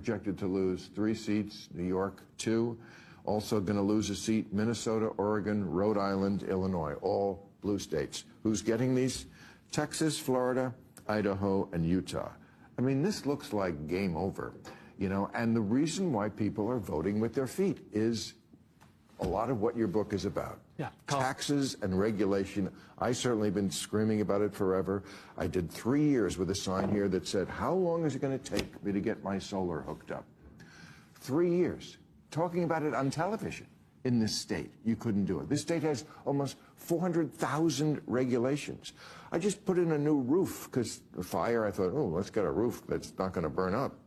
Projected to lose 3 seats, New York 2. Also going to lose a seat, Minnesota, Oregon, Rhode Island, Illinois, all blue states. Who's getting these? Texas, Florida, Idaho, and Utah. I mean, this looks like game over, you know, and the reason why people are voting with their feet is a lot of what your book is about. Yeah. Taxes and regulation. I certainly have been screaming about it forever. I did 3 years with a sign here that said, how long is it going to take me to get my solar hooked up? 3 years. Talking about it on television in this state. You couldn't do it. This state has almost 400,000 regulations. I just put in a new roof because the fire, I thought, oh, let's get a roof that's not going to burn up.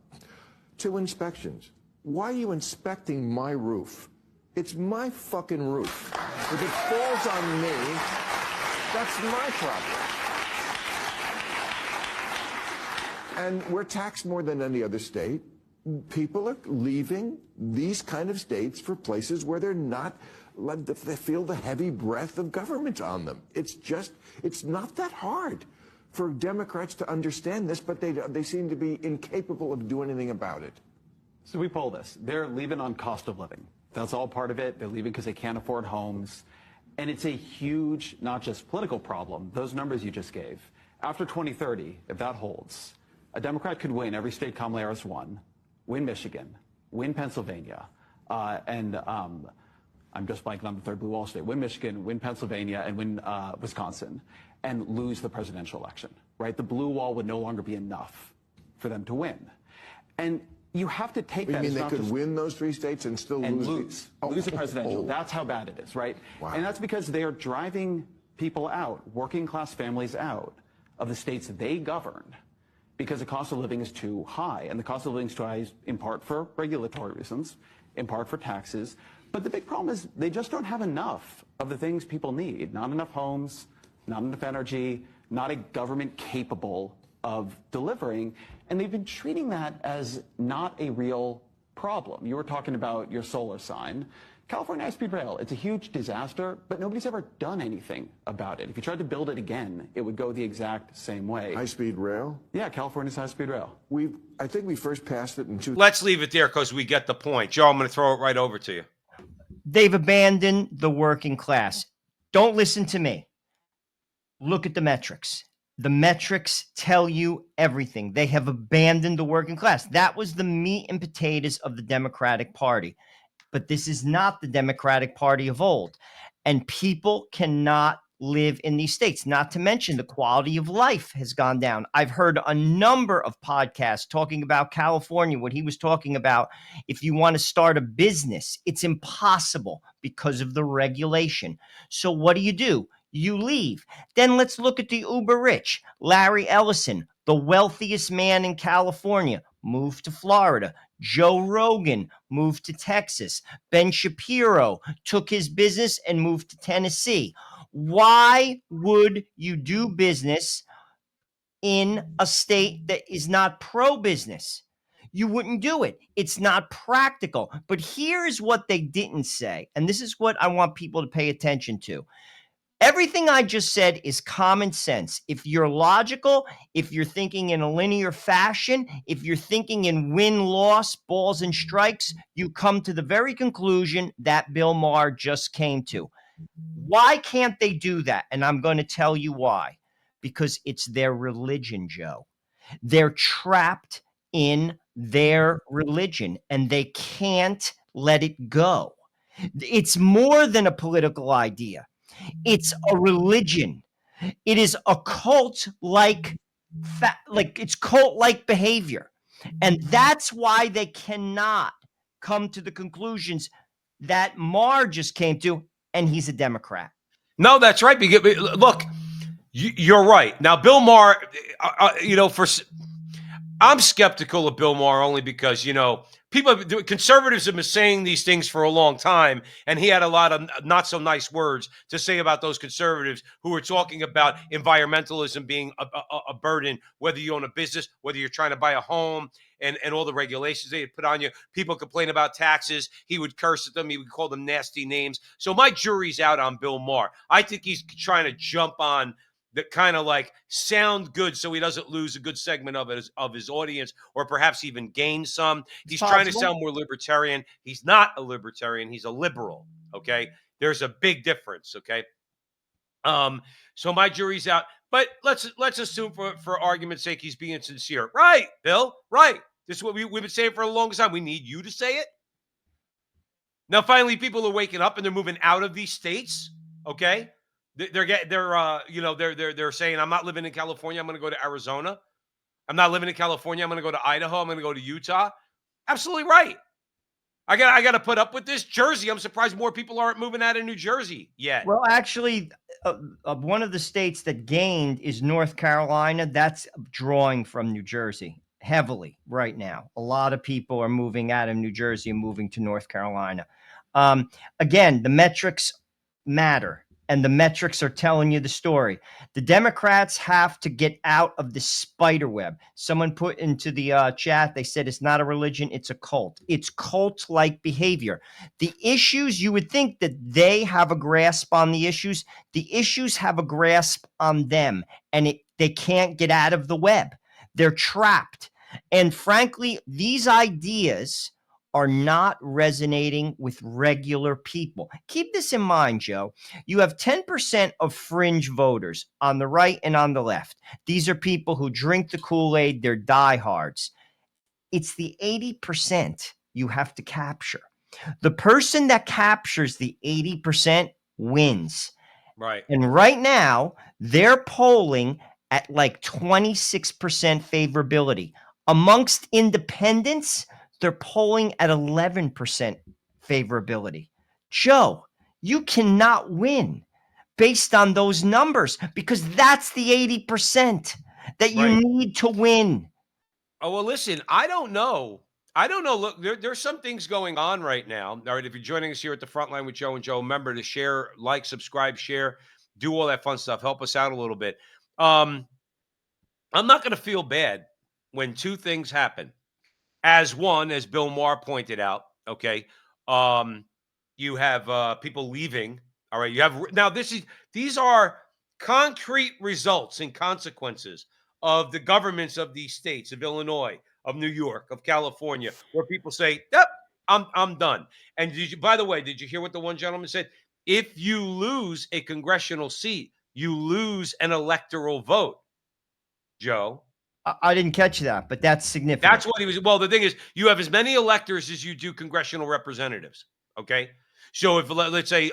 2 inspections. Why are you inspecting my roof? It's my fucking roof. If it falls on me, that's my problem. And we're taxed more than any other state. People are leaving these kind of states for places where they're not, they feel the heavy breath of government on them. It's not that hard for Democrats to understand this, but they seem to be incapable of doing anything about it. So we poll this. They're leaving on cost of living. That's all part of it. They're leaving because they can't afford homes. And it's a huge, not just political problem, those numbers you just gave. After 2030, if that holds, a Democrat could win every state Kamala Harris won, win Michigan, win Pennsylvania, and I'm just blanking on the third blue wall state, win Michigan, win Pennsylvania, and win Wisconsin, and lose the presidential election, right? The blue wall would no longer be enough for them to win. And you have to take that. You mean they could win those 3 states and still lose the presidential? That's how bad it is, right? Wow. And that's because they are driving people out, working class families out of the states they govern, because the cost of living is too high. And the cost of living is too high in part for regulatory reasons, in part for taxes. But the big problem is they just don't have enough of the things people need. Not enough homes, not enough energy, not a government capable of delivering. And they've been treating that as not a real problem. You were talking about your solar sign. California high-speed rail, it's a huge disaster, but nobody's ever done anything about it. If you tried to build it again, it would go the exact same way. High-speed rail? Yeah, California's high-speed rail. I think we first passed it in Let's leave it there because we get the point. Joe, I'm going to throw it right over to you. They've abandoned the working class. Don't listen to me. Look at the metrics. The metrics tell you everything. They have abandoned the working class. That was the meat and potatoes of the Democratic Party. But this is not the Democratic Party of old. And people cannot live in these states, not to mention the quality of life has gone down. I've heard a number of podcasts talking about California, what he was talking about. If you want to start a business, it's impossible because of the regulation. So what do? You leave. Then let's look at the uber rich. Larry Ellison, the wealthiest man in California, moved to Florida. Joe Rogan moved to Texas. Ben Shapiro took his business and moved to Tennessee. Why would you do business in a state that is not pro-business? You wouldn't do it. It's not practical. But here's what they didn't say, and this is what I want people to pay attention to. Everything I just said is common sense. If you're logical, if you're thinking in a linear fashion, if you're thinking in win-loss, balls and strikes, you come to the very conclusion that Bill Maher just came to. Why can't they do that? And I'm going to tell you why. Because it's their religion, Joe. They're trapped in their religion, and they can't let it go. It's more than a political idea. It's a religion. It is a cult-like, it's cult-like behavior. And that's why they cannot come to the conclusions that Maher just came to, and he's a Democrat. No, that's right. Look, you're right. Now, Bill Maher, I'm skeptical of Bill Maher only because, conservatives have been saying these things for a long time, and he had a lot of not so nice words to say about those conservatives who were talking about environmentalism being a burden, whether you own a business, whether you're trying to buy a home, and all the regulations they put on you. People complain about taxes. He would curse at them. He would call them nasty names. So my jury's out on Bill Maher. I think he's trying to jump on that kind of like sound good so he doesn't lose a good segment of his audience, or perhaps even gain some. It's He's trying to possible. sound more libertarian. He's not a libertarian. He's a liberal. Okay. There's a big difference. Okay. So my jury's out. But let's assume for argument's sake he's being sincere. Right, Bill. Right. This is what we've been saying for a long time. We need you to say it. Now, finally, people are waking up and they're moving out of these states. Okay, they're saying, I'm not living in California. I'm going to go to Arizona. I'm not living in California. I'm going to go to Idaho. I'm going to go to Utah. Absolutely right. I got to put up with this. Jersey. I'm surprised more people aren't moving out of New Jersey yet. Well, actually, one of the states that gained is North Carolina. That's drawing from New Jersey heavily right now. A lot of people are moving out of New Jersey and moving to North Carolina. Again, the metrics matter, and the metrics are telling you the story. The Democrats have to get out of the spider web. Someone put into the chat, they said it's not a religion, it's a cult. It's cult-like behavior. The issues, you would think that they have a grasp on the issues. The issues have a grasp on them, and they can't get out of the web. They're trapped. And frankly, these ideas are not resonating with regular people. Keep this in mind, Joe. You have 10% of fringe voters on the right and on the left. These are people who drink the Kool-Aid, they're diehards. It's the 80% you have to capture. The person that captures the 80% wins. Right. And right now, they're polling at like 26% favorability. Amongst independents, they're polling at 11% favorability. Joe, you cannot win based on those numbers because that's the 80% that you need to win. Oh, well, listen, I don't know. I don't know. Look, there's some things going on right now. All right. If you're joining us here at the front line with Joe and Joe, remember to share, like, subscribe, share, do all that fun stuff. Help us out a little bit. I'm not going to feel bad when two things happen. As one, as Bill Maher pointed out, okay, you have people leaving. All right, you have now. These are concrete results and consequences of the governments of these states, of Illinois, of New York, of California, where people say, "Yep, I'm done." And by the way, did you hear what the one gentleman said? If you lose a congressional seat, you lose an electoral vote, Joe. I didn't catch that, but that's significant. That's what he was. Well, the thing is, you have as many electors as you do congressional representatives. Okay, so if let's say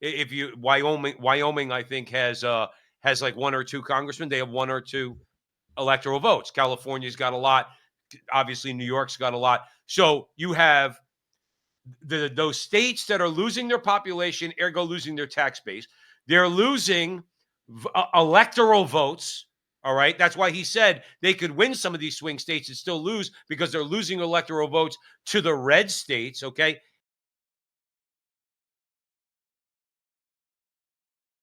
if you Wyoming, I think has like one or two congressmen. They have one or two electoral votes. California's got a lot. Obviously, New York's got a lot. So you have those states that are losing their population, ergo losing their tax base. They're losing electoral votes. All right. That's why he said they could win some of these swing states and still lose because they're losing electoral votes to the red states. Okay.